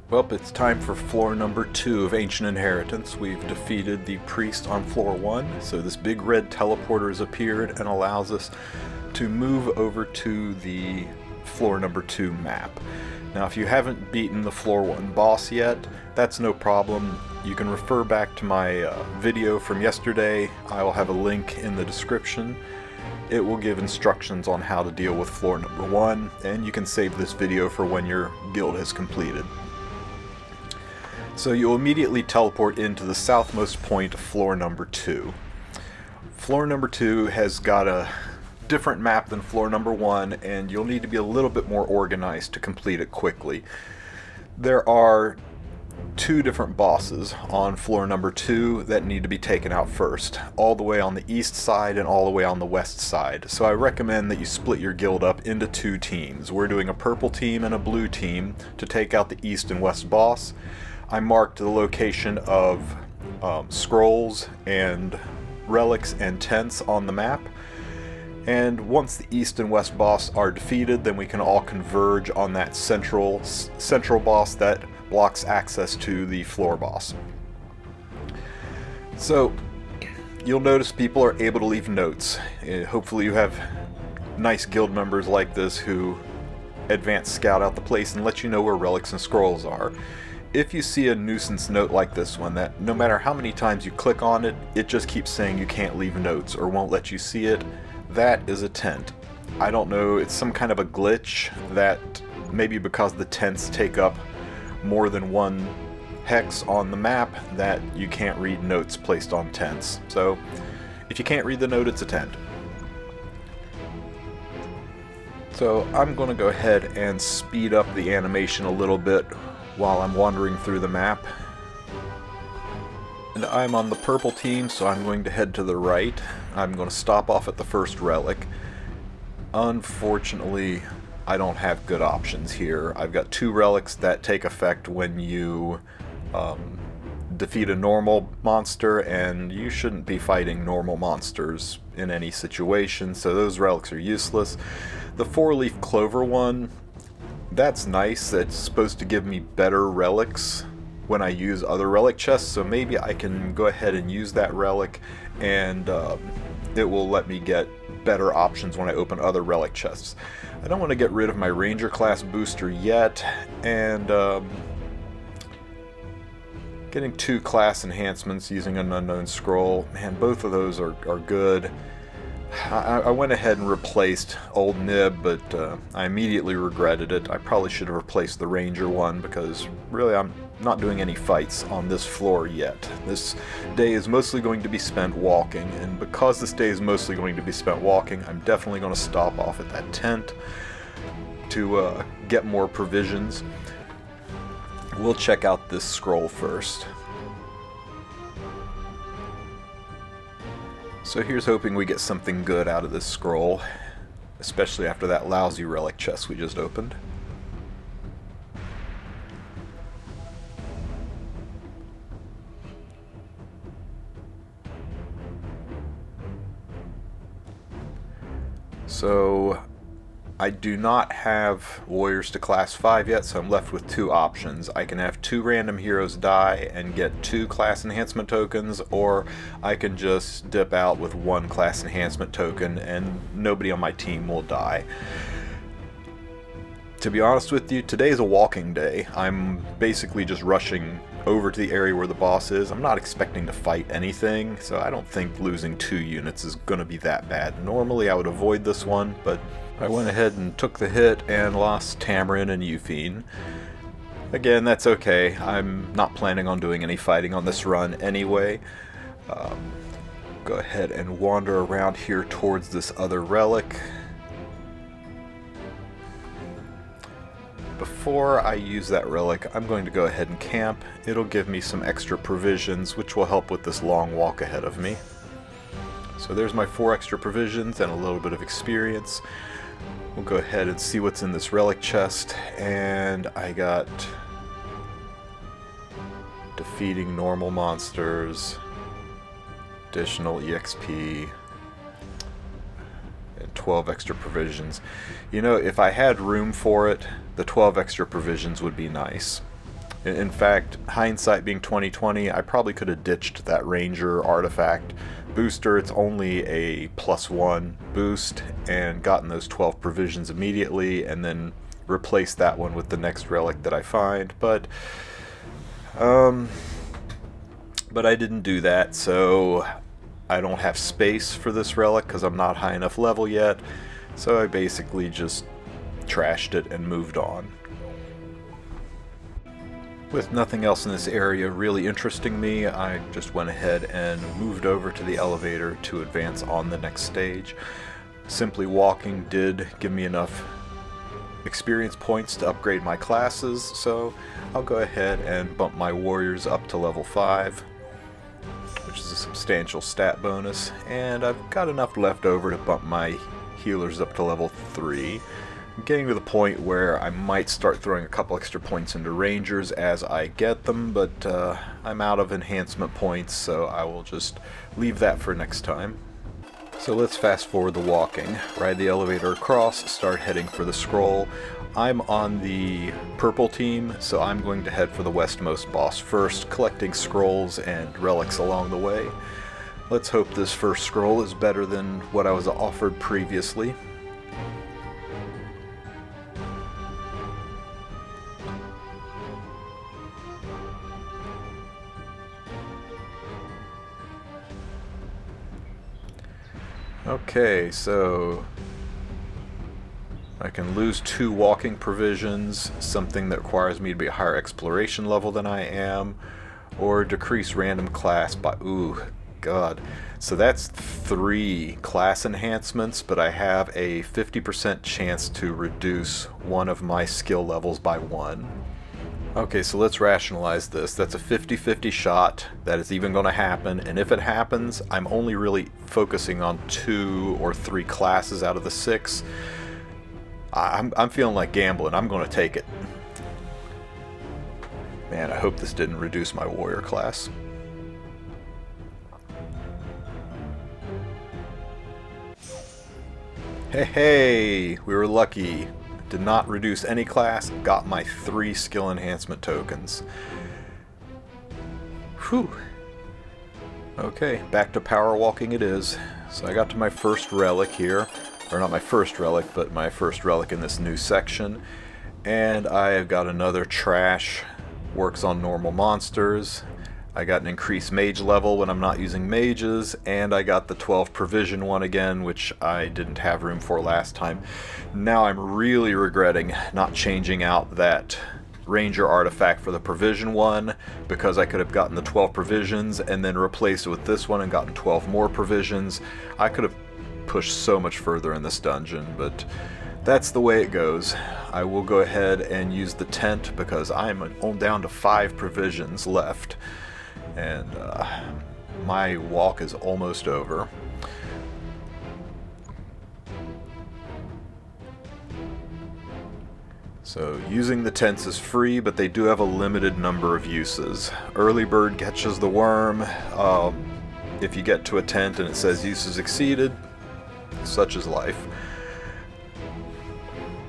Well, it's time for floor number 2 of Ancient Inheritance. We've defeated the priest on floor 1, so this big red teleporter has appeared and allows us to move over to the floor number 2 map. Now, if you haven't beaten the floor 1 boss yet, that's no problem. You can refer back to my video from yesterday. I will have a link in the description. It will give instructions on how to deal with floor number 1, and you can save this video for when your guild has completed. So you'll immediately teleport into the southmost point of floor number 2. Floor number 2 has got a different map than floor number 1, and you'll need to be a little bit more organized to complete it quickly. There are 2 different bosses on floor number 2 that need to be taken out first, all the way on the east side and all the way on the west side. So I recommend that you split your guild up into 2 teams. We're doing a purple team and a blue team to take out the east and west boss. I marked the location of scrolls and relics and tents on the map, and once the east and west boss are defeated, then we can all converge on that central boss that blocks access to the floor boss. So you'll notice people are able to leave notes. Hopefully you have nice guild members like this who advance scout out the place and let you know where relics and scrolls are. If you see a nuisance note like this one, that no matter how many times you click on it, it just keeps saying you can't leave notes or won't let you see it, that is a tent. I don't know, it's some kind of a glitch that maybe because the tents take up more than one hex on the map that you can't read notes placed on tents. So if you can't read the note, it's a tent. So I'm going to go ahead and speed up the animation a little bit while I'm wandering through the map. And I'm on the purple team, so I'm going to head to the right. I'm going to stop off at the first relic. Unfortunately, I don't have good options here. I've got 2 relics that take effect when you defeat a normal monster, and you shouldn't be fighting normal monsters in any situation, so those relics are useless. The 4-leaf clover one, that's nice. That's supposed to give me better relics when I use other relic chests, so maybe I can go ahead and use that relic, and it will let me get better options when I open other relic chests. I don't want to get rid of my ranger class booster yet, and getting 2 class enhancements using an unknown scroll, man, both of those are good. I went ahead and replaced Old Nib, but I immediately regretted it. I probably should have replaced the Ranger one, because really I'm not doing any fights on this floor yet. This day is mostly going to be spent walking, and because this day is mostly going to be spent walking, I'm definitely going to stop off at that tent to get more provisions. We'll check out this scroll first. So here's hoping we get something good out of this scroll, especially after that lousy relic chest we just opened. So I do not have warriors to class 5 yet, so I'm left with 2 options. I can have 2 random heroes die and get 2 class enhancement tokens, or I can just dip out with 1 class enhancement token and nobody on my team will die. To be honest with you, today is a walking day. I'm basically just rushing over to the area where the boss is. I'm not expecting to fight anything, so I don't think losing 2 units is going to be that bad. Normally I would avoid this one, but I went ahead and took the hit and lost Tamarin and Euphine. Again, that's okay. I'm not planning on doing any fighting on this run anyway. Go ahead and wander around here towards this other relic. Before I use that relic, I'm going to go ahead and camp. It'll give me some extra provisions, which will help with this long walk ahead of me. So there's my 4 extra provisions and a little bit of experience. We'll go ahead and see what's in this relic chest, and I got defeating normal monsters, additional EXP, and 12 extra provisions. You know, if I had room for it, the 12 extra provisions would be nice. In fact, hindsight being 2020, I probably could have ditched that Ranger artifact booster. It's only a +1 boost, and gotten those 12 provisions immediately, and then replace that one with the next relic that I find. But I didn't do that, so I don't have space for this relic because I'm not high enough level yet. So I basically just trashed it and moved on. With nothing else in this area really interesting me, I just went ahead and moved over to the elevator to advance on the next stage. Simply walking did give me enough experience points to upgrade my classes, so I'll go ahead and bump my warriors up to level 5, which is a substantial stat bonus, and I've got enough left over to bump my healers up to level 3. I'm getting to the point where I might start throwing a couple extra points into rangers as I get them, but I'm out of enhancement points, so I will just leave that for next time. So let's fast forward the walking. Ride the elevator across, start heading for the scroll. I'm on the purple team, so I'm going to head for the westmost boss first, collecting scrolls and relics along the way. Let's hope this first scroll is better than what I was offered previously. Okay, so I can lose 2 walking provisions, something that requires me to be a higher exploration level than I am, or decrease random class by, ooh, god. So that's 3 class enhancements, but I have a 50% chance to reduce one of my skill levels by 1. Okay, so let's rationalize this. That's a 50-50 shot that is even going to happen, and if it happens, I'm only really focusing on 2 or 3 classes out of the 6. I'm feeling like gambling. I'm going to take it. Man, I hope this didn't reduce my warrior class. Hey, we were lucky. Did not reduce any class, got my 3 skill enhancement tokens. Whew. Okay, back to power walking it is. So I got to my first relic here, or not my first relic, but my first relic in this new section. And I have got another trash, works on normal monsters. I got an increased mage level when I'm not using mages, and I got the 12 provision one again, which I didn't have room for last time. Now I'm really regretting not changing out that ranger artifact for the provision one, because I could have gotten the 12 provisions and then replaced it with this one and gotten 12 more provisions. I could have pushed so much further in this dungeon, but that's the way it goes. I will go ahead and use the tent because I'm down to 5 provisions left. And my walk is almost over. So using the tents is free, but they do have a limited number of uses. Early bird catches the worm. If you get to a tent and it says uses exceeded, such is life.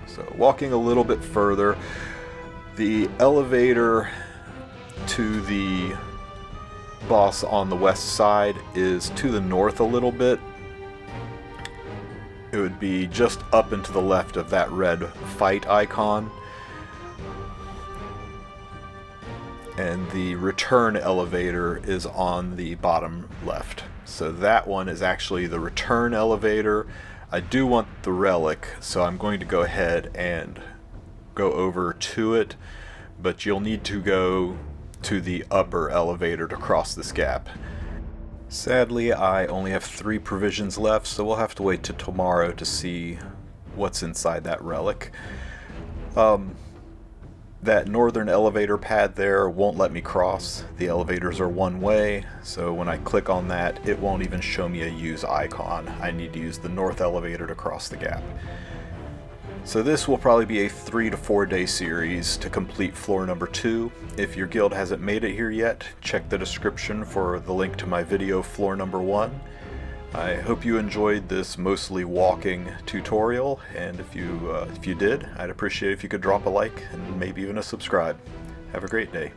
So walking a little bit further, the elevator to the boss on the west side is to the north a little bit. It would be just up and to the left of that red fight icon. And the return elevator is on the bottom left. So that one is actually the return elevator. I do want the relic, so I'm going to go ahead and go over to it, but you'll need to go to the upper elevator to cross this gap. Sadly, I only have 3 provisions left, so we'll have to wait till tomorrow to see what's inside that relic. That northern elevator pad there won't let me cross. The elevators are one way, so when I click on that, it won't even show me a use icon. I need to use the north elevator to cross the gap. So this will probably be a 3 to 4 day series to complete floor number 2. If your guild hasn't made it here yet, check the description for the link to my video floor number 1. I hope you enjoyed this mostly walking tutorial, and if you did, I'd appreciate if you could drop a like and maybe even a subscribe. Have a great day.